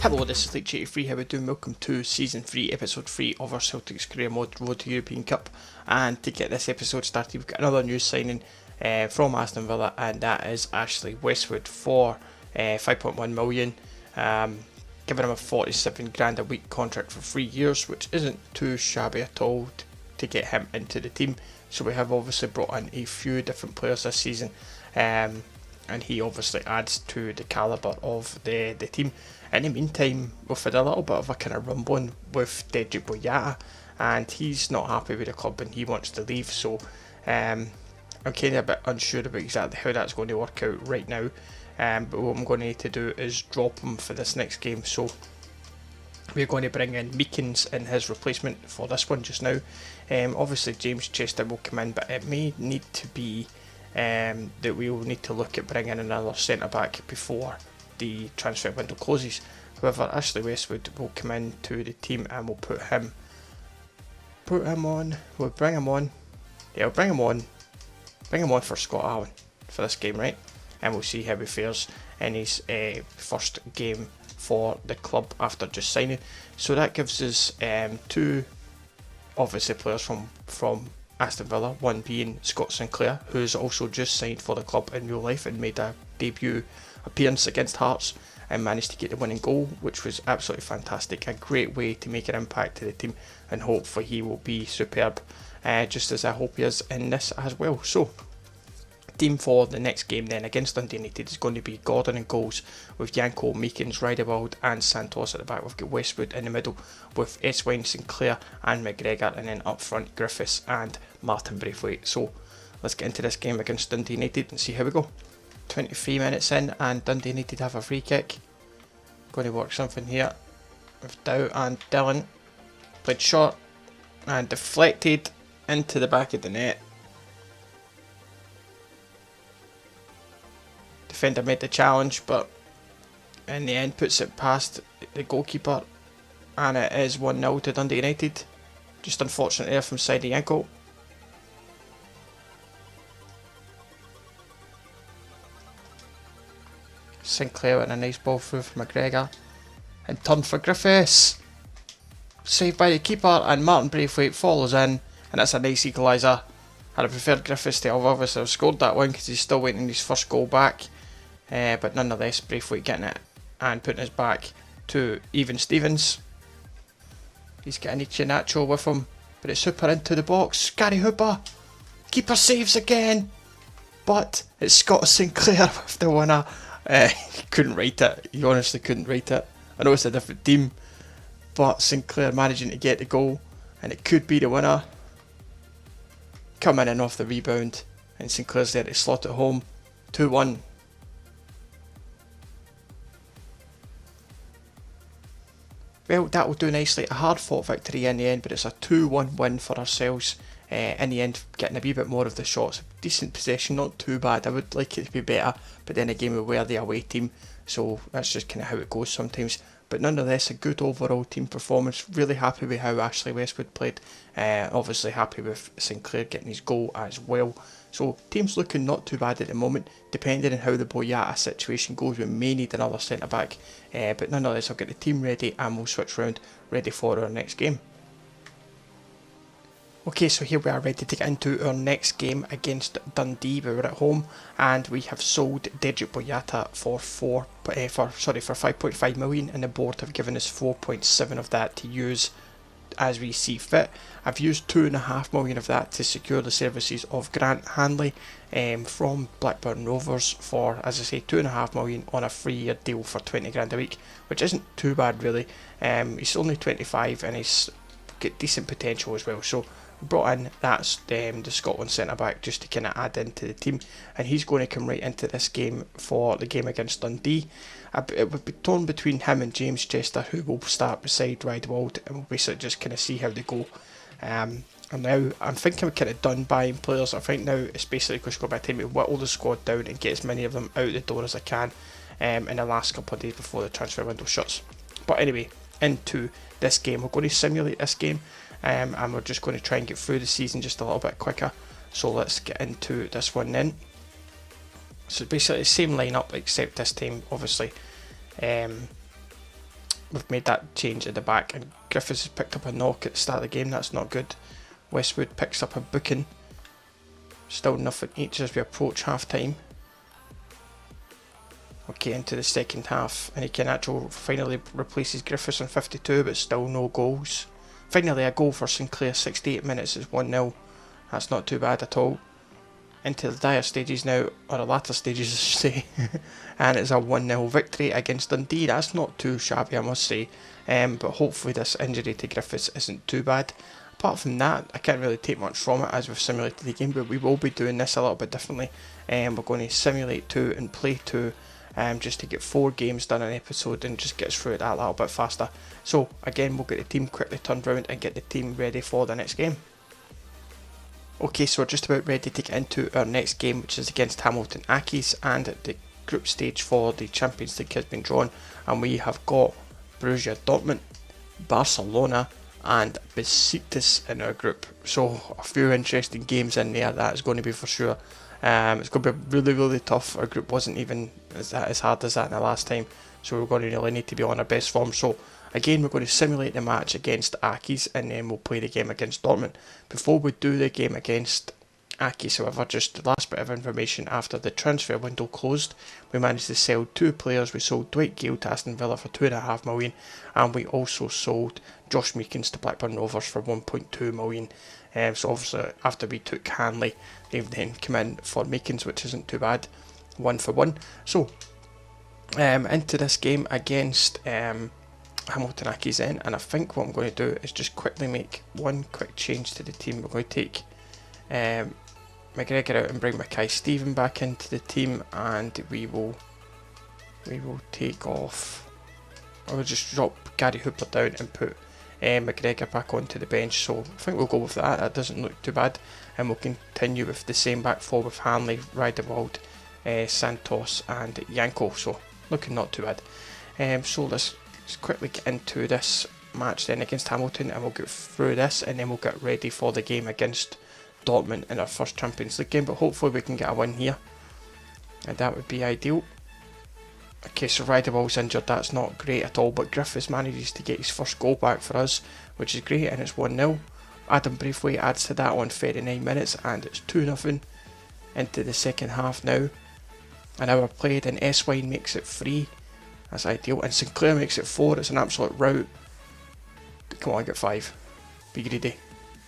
Hello, this is Leech83, how we doing? Welcome to Season 3, Episode 3 of our Celtic's Career Mode Road to European Cup. And to get this episode started, we've got another news signing from Aston Villa, and that is Ashley Westwood for 5.1 million. Giving him a 47 grand a week contract for 3 years, which isn't too shabby at all to get him into the team. So we have obviously brought in a few different players this season, and he obviously adds to the calibre of the team. In the meantime, we've had a little bit of a kind of rumbling with Dedrick Boyata, and he's not happy with the club and he wants to leave. So I'm kind of a bit unsure about exactly how that's going to work out right now. But what I'm going to need to do is drop him for this next game. So we're going to bring in Meekins in his replacement for this one just now. Obviously James Chester will come in, but it may need to be that we will need to look at bringing another centre back before the transfer window closes. However, Ashley Westwood will come into the team and we'll put him on. We'll bring him on. Yeah, we'll bring him on for Scott Allen for this game, right? And we'll see how he fares in his first game for the club after just signing. So that gives us two obviously players from Aston Villa, one being Scott Sinclair, who's also just signed for the club in real life and made a debut appearance against Hearts and managed to get the winning goal, which was absolutely fantastic. A great way to make an impact to the team, and hopefully he will be superb, just as I hope he is in this as well. So team for the next game then against Dundee United is going to be Gordon in goals with Yanko, Meekins, Riedewald and Santos at the back. We've got Westwood in the middle with Eswine, Sinclair and McGregor, and then up front Griffiths and Martin Braithwaite. So let's get into this game against Dundee United and see how we go. 23 minutes in and Dundee United have a free kick. Going to work something here with Dow and Dillon. Played short and deflected into the back of the net. Defender made the challenge, but in the end puts it past the goalkeeper, and it is 1-0 to Dundee United. Just unfortunate there from side of Yanko. Sinclair with a nice ball through for McGregor, and turn for Griffiths. Saved by the keeper, and Martin Braithwaite follows in, and that's a nice equaliser. I'd have preferred Griffiths to have obviously scored that one because he's still waiting his first goal back. But nonetheless, Braithwaite getting it and putting his back to Even Stevens. He's getting Iheanacho with him, but it's Hooper into the box. Gary Hooper, keeper saves again, but it's Scott Sinclair with the winner. He couldn't write it. He honestly couldn't write it. I know it's a different team, but Sinclair managing to get the goal, and it could be the winner. Coming in off the rebound, and Sinclair's there to slot it home. 2-1. Well, that will do nicely. A hard fought victory in the end, but it's a 2-1 win for ourselves. In the end, getting a wee bit more of the shots. Decent possession, not too bad. I would like it to be better, but then again we were the away team, so that's just kind of how it goes sometimes. But nonetheless, a good overall team performance. Really happy with how Ashley Westwood played. Obviously happy with Sinclair getting his goal as well. So team's looking not too bad at the moment. Depending on how the Boyata situation goes, we may need another centre back. But nonetheless, I'll get the team ready and we'll switch round, ready for our next game. Okay, so here we are ready to get into our next game against Dundee. We were at home and we have sold Dedrick Boyata for 5.5 million, and the board have given us 4.7 of that to use as we see fit. I've used 2.5 million of that to secure the services of Grant Hanley from Blackburn Rovers for, as I say, 2.5 million on a 3-year deal for 20 grand a week, which isn't too bad really. He's only 25 and he's got decent potential as well. So brought in that's the Scotland centre back just to kind of add into the team, and he's going to come right into this game for the game against Dundee. It would be torn between him and James Chester, who will start beside Riedewald, and we'll basically just kind of see how they go. And now I'm thinking we're kind of done buying players. I think now it's basically just go by time to whittle the squad down and get as many of them out the door as I can in the last couple of days before the transfer window shuts. But anyway, into this game, we're going to simulate this game. And we're just going to try and get through the season just a little bit quicker. So let's get into this one then. So basically the same lineup, except this time obviously we've made that change at the back, and Griffiths has picked up a knock at the start of the game. That's not good. Westwood picks up a booking. Still nothing each as we approach half time. Okay, into the second half, and Iheanacho finally replaces Griffiths on 52, but still no goals. Finally a goal for Sinclair, 68 minutes, is 1-0. That's not too bad at all. Into the dire stages now, or the latter stages I should say, and it's a 1-0 victory against Dundee. That's not too shabby, I must say, but hopefully this injury to Griffiths isn't too bad. Apart from that, I can't really take much from it as we've simulated the game, but we will be doing this a little bit differently. We're going to simulate 2 and play 2, just to get 4 games done an episode and just get us through it that little bit faster. So again, we'll get the team quickly turned around and get the team ready for the next game. Okay, so we're just about ready to get into our next game, which is against Hamilton Accies, and the group stage for the Champions League has been drawn, and we have got Borussia Dortmund, Barcelona and Besiktas in our group. So a few interesting games in there, that is going to be for sure. It's going to be really tough. Our group wasn't even as hard as that in the last time, so we're going to really need to be on our best form. So again, we're going to simulate the match against Accies, and then we'll play the game against Dortmund. Before we do the game against Accies, however, just the last bit of information: after the transfer window closed, we managed to sell 2 players. We sold Dwight Gale to Aston Villa for £2.5 million, and we also sold Josh Meekins to Blackburn Rovers for £1.2 million. So obviously after we took Hanley, they've then come in for Meekins, which isn't too bad, 1 for 1. So into this game against Hamilton Accies then, and I think what I'm going to do is just quickly make one quick change to the team. We're going to take McGregor out and bring Mackay Stephen back into the team, and we will take off, I will just drop Gary Hooper down and put McGregor back onto the bench. So I think we'll go with that. That doesn't look too bad, and we'll continue with the same back four with Hanley, Riedewald, Santos and Yanko. So looking not too bad. So let's quickly get into this match then against Hamilton, and we'll get through this, and then we'll get ready for the game against Dortmund in our first Champions League game. But hopefully we can get a win here, and that would be ideal. Okay, so Riedewald's injured, that's not great at all, but Griffiths manages to get his first goal back for us, which is great, and it's 1-0. Adam Braithwaite adds to that on 39 minutes, and it's 2-0 into the second half now. An hour played, and Eswine makes it 3. That's ideal, and Sinclair makes it 4. It's an absolute rout. Come on, get 5. Be greedy.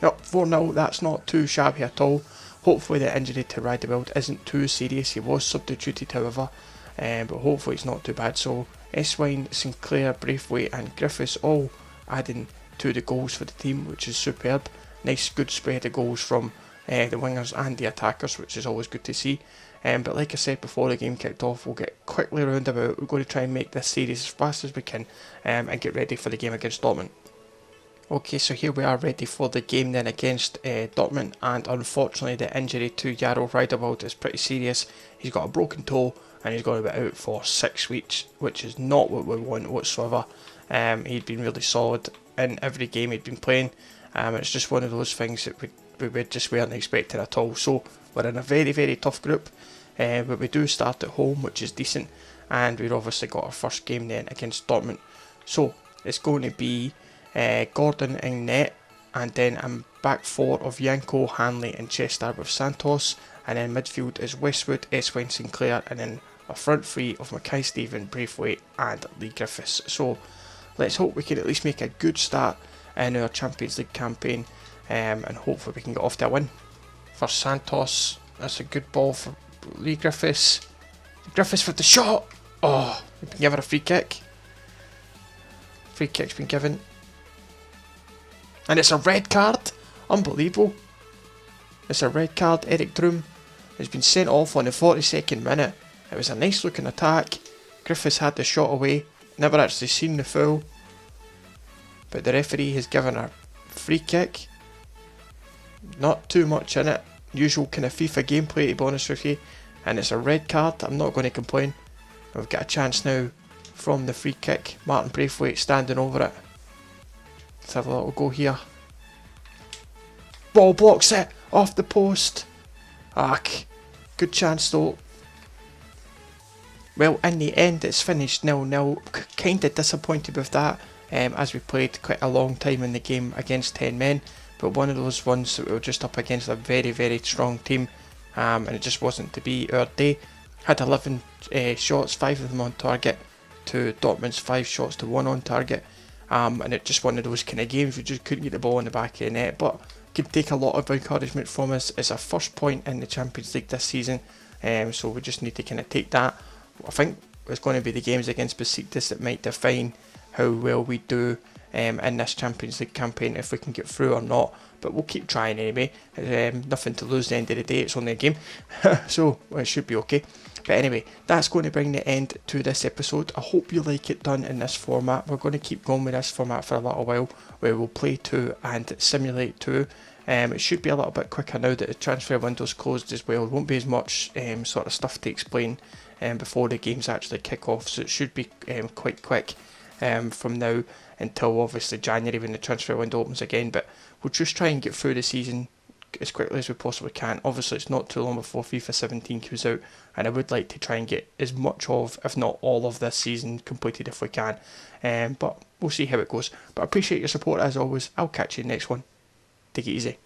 Nope, 4-0, that's not too shabby at all. Hopefully the injury to Riedewald isn't too serious. He was substituted, however, but hopefully it's not too bad. So Eswine, Sinclair, Braithwaite and Griffiths all adding to the goals for the team, which is superb. Nice good spread of goals from the wingers and the attackers, which is always good to see. But like I said before the game kicked off, we'll get quickly round about. We're going to try and make this series as fast as we can, and get ready for the game against Dortmund. Okay, so here we are ready for the game then against Dortmund, and unfortunately the injury to Jaro Riedewald is pretty serious. He's got a broken toe and he's going to be out for 6 weeks, which is not what we want whatsoever. He'd been really solid in every game he'd been playing. It's just one of those things that we just weren't expecting at all. So we're in a very tough group, but we do start at home, which is decent, and we've obviously got our first game then against Dortmund. So it's going to be Gordon in net, and then a back four of Yanko, Hanley and Chester with Santos, and then midfield is Westwood, Eswine, Sinclair, and then a front three of Mackay Stephen, Braithwaite and Lee Griffiths. So let's hope we can at least make a good start in our Champions League campaign, and hopefully we can get off to a win. For Santos, that's a good ball for Lee Griffiths. Griffiths with the shot! Oh, we can give her a free kick. Free kick's been given. And it's a red card! Unbelievable. It's a red card. Eric Droom has been sent off on the 42nd minute. It was a nice looking attack. Griffiths had the shot away. Never actually seen the foul. But the referee has given a free kick. Not too much in it. Usual kind of FIFA gameplay, to be honest with you. And it's a red card. I'm not going to complain. We've got a chance now from the free kick. Martin Braithwaite standing over it. Let's have a little go here. Ball blocks it off the post. Good chance though. Well, in the end, it's finished 0-0. Kind of disappointed with that, as we played quite a long time in the game against 10 men. But one of those ones that we were just up against a very, very strong team, and it just wasn't to be our day. Had 11 shots, 5 of them on target, to Dortmund's 5 shots to 1 on target. And it's just one of those kind of games we just couldn't get the ball in the back of the net. But could take a lot of encouragement from us. It's our first point in the Champions League this season, so we just need to kind of take that. I think it's going to be the games against Besiktas that might define how well we do in this Champions League campaign, if we can get through or not. But we'll keep trying anyway. Nothing to lose at the end of the day, it's only a game. So it should be okay. But anyway, that's going to bring the end to this episode. I hope you like it done in this format. We're going to keep going with this format for a little while, where we'll play 2 and simulate 2. It should be a little bit quicker now that the transfer window's closed as well. There won't be as much sort of stuff to explain before the games actually kick off, so it should be quite quick from now until obviously January when the transfer window opens again. But we'll just try and get through the season as quickly as we possibly can. Obviously it's not too long before FIFA 17 comes out, and I would like to try and get as much of, if not all of this season completed if we can, but we'll see how it goes. But I appreciate your support as always. I'll catch you in the next one. Take it easy.